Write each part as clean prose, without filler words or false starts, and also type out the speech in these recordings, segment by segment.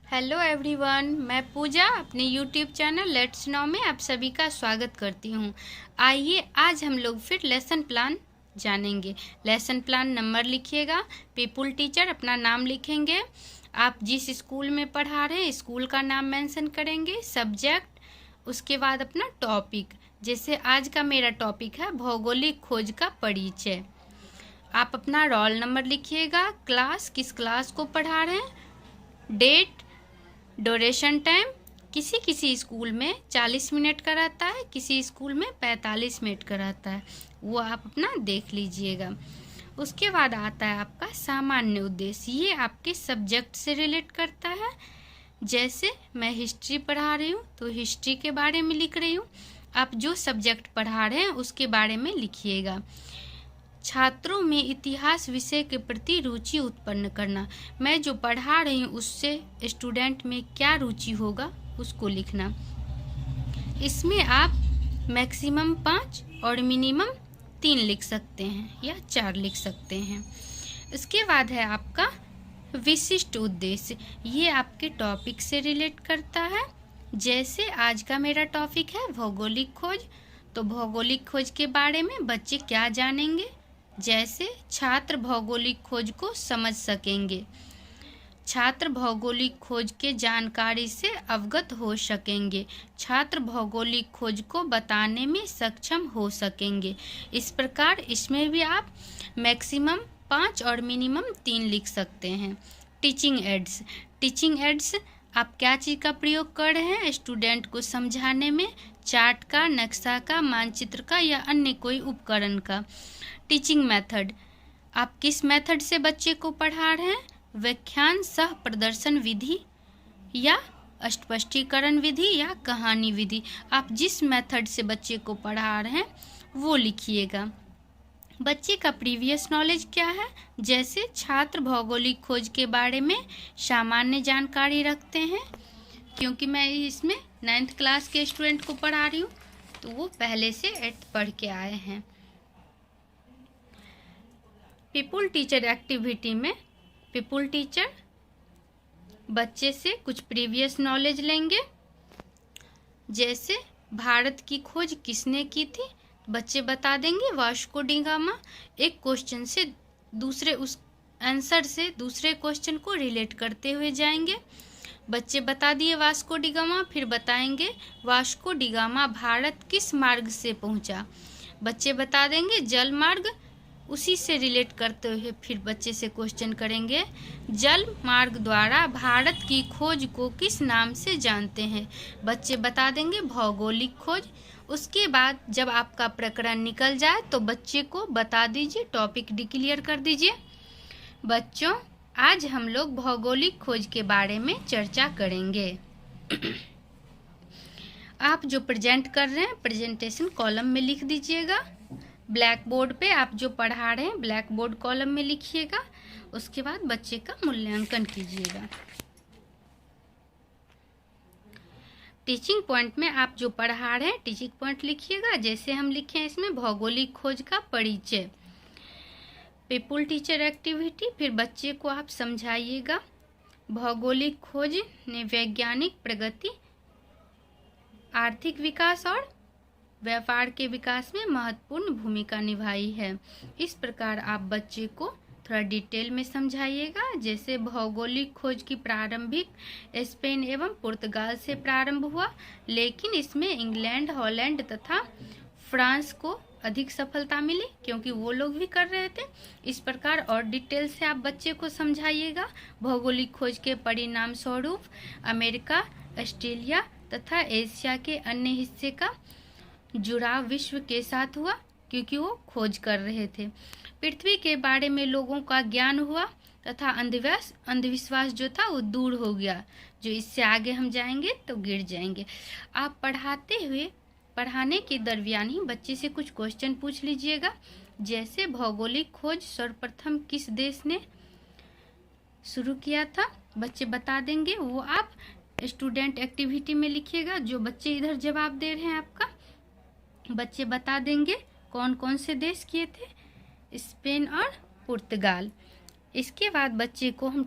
Hello everyone, मैं पूजा अपने YouTube channel let's no में आप सभी का स्वागत करती हूँ। आइए आज हम लोग फिर लेसन प्लान जानेंगे। लेसन प्लान नंबर लिखिएगा, पीपुल टीचर अपना नाम लिखेंगे, आप जिस स्कूल में पढ़ा रहे हैं स्कूल का नाम मेंशन करेंगे, सब्जेक्ट, उसके बाद अपना टॉपिक। जैसे आज का मेरा टॉपिक है भौगोलिक खोज का परिचय। आप अपना रोल नंबर लिखिएगा, क्लास, किस क्लास को पढ़ा रहे हैं, डेट, ड्यूरेशन टाइम। किसी किसी स्कूल में 40 मिनट का रहता है, किसी स्कूल में 45 मिनट का रहता है, वो आप अपना देख लीजिएगा। उसके बाद आता है आपका सामान्य उद्देश्य। ये आपके सब्जेक्ट से रिलेट करता है। जैसे मैं हिस्ट्री पढ़ा रही हूँ तो हिस्ट्री के बारे में लिख रही हूँ। आप जो सब्जेक्ट पढ़ा रहे हैं उसके बारे में लिखिएगा। छात्रों में इतिहास विषय के प्रति रुचि उत्पन्न करना। मैं जो पढ़ा रही हूँ उससे स्टूडेंट में क्या रुचि होगा उसको लिखना। इसमें आप मैक्सिमम 5 और मिनिमम 3 लिख सकते हैं या 4 लिख सकते हैं। इसके बाद है आपका विशिष्ट उद्देश्य। ये आपके टॉपिक से रिलेट करता है। जैसे आज का मेरा टॉपिक है भौगोलिक खोज, तो भौगोलिक खोज के बारे में बच्चे क्या जानेंगे। जैसे छात्र भौगोलिक खोज को समझ सकेंगे, छात्र भौगोलिक खोज के जानकारी से अवगत हो सकेंगे, छात्र भौगोलिक खोज को बताने में सक्षम हो सकेंगे। इस प्रकार इसमें भी आप मैक्सिमम 5 और मिनिमम 3 लिख सकते हैं। Teaching ads. टीचिंग एड्स आप क्या चीज़ का प्रयोग कर रहे हैं स्टूडेंट को समझाने में, चार्ट का, नक्शा का, मानचित्र का या अन्य कोई उपकरण का। टीचिंग मेथड, आप किस मेथड से बच्चे को पढ़ा रहे हैं, व्याख्यान सह प्रदर्शन विधि या स्पष्टीकरण विधि या कहानी विधि। आप जिस मेथड से बच्चे को पढ़ा रहे हैं वो लिखिएगा। बच्चे का प्रीवियस नॉलेज क्या है। जैसे छात्र भौगोलिक खोज के बारे में सामान्य जानकारी रखते हैं, क्योंकि मैं इसमें 9th क्लास के स्टूडेंट को पढ़ा रही हूँ तो वो पहले से 8th पढ़ के आए हैं। पीपुल टीचर एक्टिविटी में पीपुल टीचर बच्चे से कुछ प्रीवियस नॉलेज लेंगे। जैसे भारत की खोज किसने की थी, बच्चे बता देंगे वास्को डी गामा। एक क्वेश्चन से दूसरे, उस आंसर से दूसरे क्वेश्चन को रिलेट करते हुए जाएंगे। बच्चे बता दिए वास्को डी गामा, फिर बताएंगे वास्को डी गामा भारत किस मार्ग से पहुंचा। बच्चे बता देंगे जल मार्ग। उसी से रिलेट करते हुए फिर बच्चे से क्वेश्चन करेंगे जल मार्ग द्वारा भारत की खोज को किस नाम से जानते हैं। बच्चे बता देंगे भौगोलिक खोज। उसके बाद जब आपका प्रकरण निकल जाए तो बच्चे को बता दीजिए, टॉपिक डिक्लेयर कर दीजिए। बच्चों, आज हम लोग भौगोलिक खोज के बारे में चर्चा करेंगे। आप जो प्रेजेंट कर रहे हैं प्रेजेंटेशन कॉलम में लिख दीजिएगा। ब्लैक बोर्ड पे आप जो पढ़ा रहे हैं ब्लैक बोर्ड कॉलम में लिखिएगा। उसके बाद बच्चे का मूल्यांकन कीजिएगा। टीचिंग पॉइंट में आप जो पढ़ा रहे हैं टीचिंग पॉइंट लिखिएगा। जैसे हम लिखे हैं इसमें भौगोलिक खोज का परिचय, पीपुल टीचर एक्टिविटी। फिर बच्चे को आप समझाइएगा भौगोलिक खोज ने वैज्ञानिक प्रगति, आर्थिक विकास और व्यापार के विकास में महत्वपूर्ण भूमिका निभाई है। इस प्रकार आप बच्चे को थोड़ा डिटेल में समझाइएगा। जैसे भौगोलिक खोज की प्रारंभिक स्पेन एवं पुर्तगाल से प्रारंभ हुआ, लेकिन इसमें इंग्लैंड, हॉलैंड तथा फ्रांस को अधिक सफलता मिली क्योंकि वो लोग भी कर रहे थे। इस प्रकार और डिटेल से आप बच्चे को समझाइएगा। भौगोलिक खोज के परिणाम स्वरूप अमेरिका, ऑस्ट्रेलिया तथा एशिया के अन्य हिस्से का जुड़ाव विश्व के साथ हुआ क्योंकि वो खोज कर रहे थे। पृथ्वी के बारे में लोगों का ज्ञान हुआ तथा अंधविश्वास जो था वो दूर हो गया, जो इससे आगे हम जाएंगे तो गिर जाएंगे। आप पढ़ाने के दरमियान ही बच्चे से कुछ क्वेश्चन पूछ लीजिएगा। जैसे भौगोलिक खोज सर्वप्रथम किस देश ने शुरू किया था, बच्चे बता देंगे। वो आप स्टूडेंट एक्टिविटी में लिखिएगा। जो बच्चे इधर जवाब दे रहे हैं आपका बच्चे बता देंगे कौन कौन से देश किए थे, स्पेन और पुर्तगाल। इसके बाद बच्चे को हम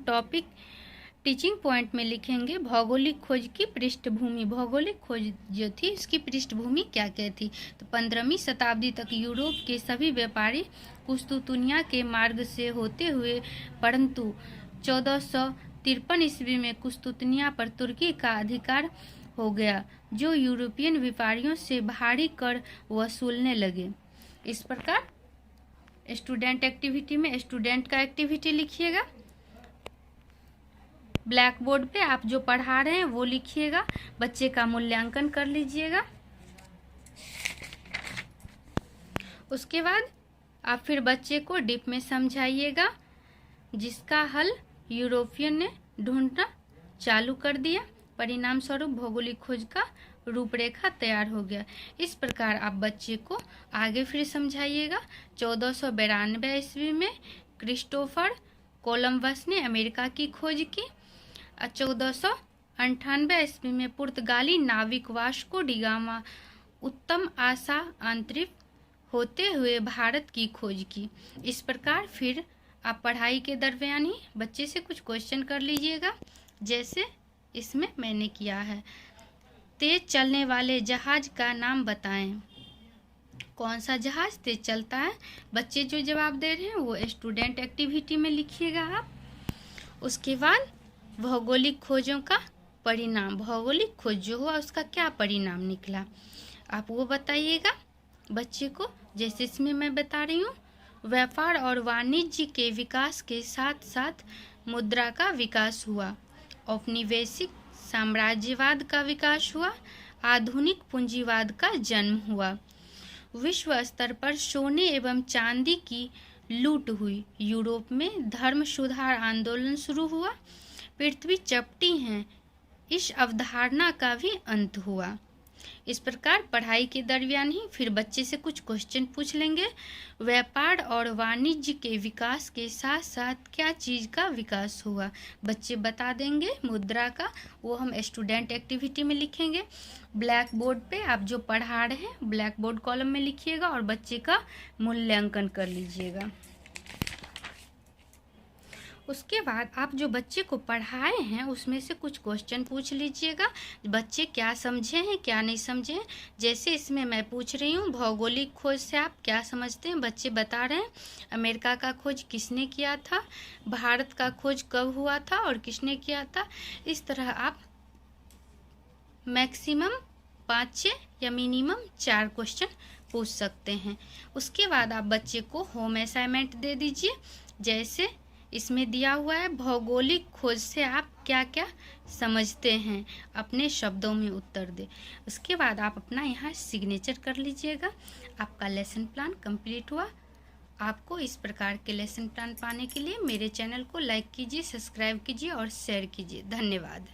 टीचिंग पॉइंट में लिखेंगे भौगोलिक खोज की पृष्ठभूमि। भौगोलिक खोज जो थी उसकी पृष्ठभूमि क्या क्या थी? तो 15वीं शताब्दी तक यूरोप के सभी व्यापारी कुस्तुतुनिया के मार्ग से होते हुए, परंतु 1453 ईस्वी में कुस्तुतुनिया पर तुर्की का अधिकार हो गया, जो यूरोपियन व्यापारियों से भारी कर वसूलने लगे। इस प्रकार स्टूडेंट एक्टिविटी में स्टूडेंट का एक्टिविटी लिखिएगा। ब्लैक बोर्ड पे आप जो पढ़ा रहे हैं वो लिखिएगा, बच्चे का मूल्यांकन कर लीजिएगा। उसके बाद आप फिर बच्चे को डीप में समझाइएगा, जिसका हल यूरोपियन ने ढूंढना चालू कर दिया। परिणाम स्वरूप भौगोलिक खोज का रूपरेखा तैयार हो गया। इस प्रकार आप बच्चे को आगे फिर समझाइएगा। 1492 ईस्वी में क्रिस्टोफर कोलंबस ने अमेरिका की खोज की। 1498 ईस्वी में पुर्तगाली नाविक वास्को डी गामा उत्तम आशा अंतरिक्ष होते हुए भारत की खोज की। इस प्रकार फिर आप पढ़ाई के दरमियान ही बच्चे से कुछ क्वेश्चन कर लीजिएगा, जैसे इसमें मैंने किया है। तेज चलने वाले जहाज का नाम बताएं। कौन सा जहाज तेज चलता है? बच्चे जो जवाब दे रहे हैं वो स्टूडेंट एक्टिविटी में लिखिएगा आप। उसके बाद भौगोलिक खोजों का परिणाम, भौगोलिक खोज जो हुआ उसका क्या परिणाम निकला, आप वो बताइएगा बच्चे को। जैसे इसमें मैं बता रही हूँ, व्यापार और वाणिज्य के विकास के साथ साथ मुद्रा का विकास हुआ, औपनिवेशिक साम्राज्यवाद का विकास हुआ, आधुनिक पूंजीवाद का जन्म हुआ, विश्व स्तर पर सोने एवं चांदी की लूट हुई, यूरोप में धर्म सुधार आंदोलन शुरू हुआ, पृथ्वी चपटी है, इस अवधारणा का भी अंत हुआ। इस प्रकार पढ़ाई के दरमियान ही फिर बच्चे से कुछ क्वेश्चन पूछ लेंगे। व्यापार और वाणिज्य के विकास के साथ साथ क्या चीज़ का विकास हुआ, बच्चे बता देंगे। मुद्रा का वो हम स्टूडेंट एक्टिविटी में लिखेंगे। ब्लैक बोर्ड पे आप जो पढ़ा रहे हैं ब्लैक बोर्ड कॉलम में लिखिएगा और बच्चे का मूल्यांकन कर लीजिएगा। उसके बाद आप जो बच्चे को पढ़ाए हैं उसमें से कुछ क्वेश्चन पूछ लीजिएगा, बच्चे क्या समझे हैं क्या नहीं समझे हैं। जैसे इसमें मैं पूछ रही हूँ भौगोलिक खोज से आप क्या समझते हैं, बच्चे बता रहे हैं अमेरिका का खोज किसने किया था, भारत का खोज कब हुआ था और किसने किया था। इस तरह आप मैक्सिमम 5-6 या मिनिमम 4 क्वेश्चन पूछ सकते हैं। उसके बाद आप बच्चे को होम असाइनमेंट दे दीजिए, जैसे इसमें दिया हुआ है भौगोलिक खोज से आप क्या क्या समझते हैं, अपने शब्दों में उत्तर दे। उसके बाद आप अपना यहाँ सिग्नेचर कर लीजिएगा। आपका लेसन प्लान कंप्लीट हुआ। आपको इस प्रकार के लेसन प्लान पाने के लिए मेरे चैनल को लाइक कीजिए, सब्सक्राइब कीजिए और शेयर कीजिए। धन्यवाद।